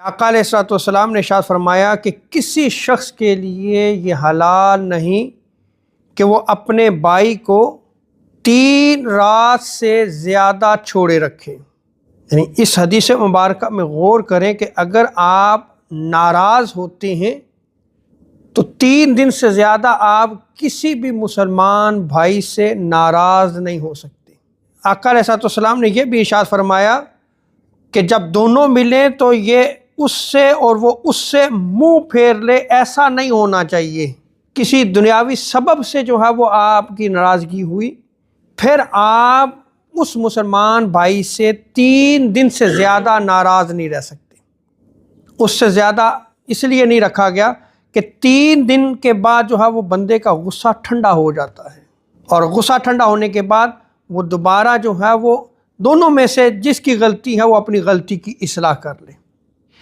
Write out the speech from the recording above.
آقا علیہ الصلوۃ والسلام نے ارشاد فرمایا کہ کسی شخص کے لیے یہ حلال نہیں کہ وہ اپنے بھائی کو 3 رات سے زیادہ چھوڑے رکھے۔ یعنی اس حدیث مبارکہ میں غور کریں کہ اگر آپ ناراض ہوتے ہیں تو 3 دن سے زیادہ آپ کسی بھی مسلمان بھائی سے ناراض نہیں ہو سکتے۔ آقا علیہ الصلوۃ والسلام نے یہ بھی ارشاد فرمایا کہ جب دونوں ملیں تو یہ اس سے اور وہ اس سے منہ پھیر لے، ایسا نہیں ہونا چاہیے۔ کسی دنیاوی سبب سے جو ہے وہ آپ کی ناراضگی ہوئی، پھر آپ اس مسلمان بھائی سے 3 دن سے زیادہ ناراض نہیں رہ سکتے۔ اس سے زیادہ اس لیے نہیں رکھا گیا کہ 3 دن کے بعد جو ہے وہ بندے کا غصہ ٹھنڈا ہو جاتا ہے، اور غصہ ٹھنڈا ہونے کے بعد وہ دوبارہ جو ہے وہ دونوں میں سے جس کی غلطی ہے وہ اپنی غلطی کی اصلاح کر لے۔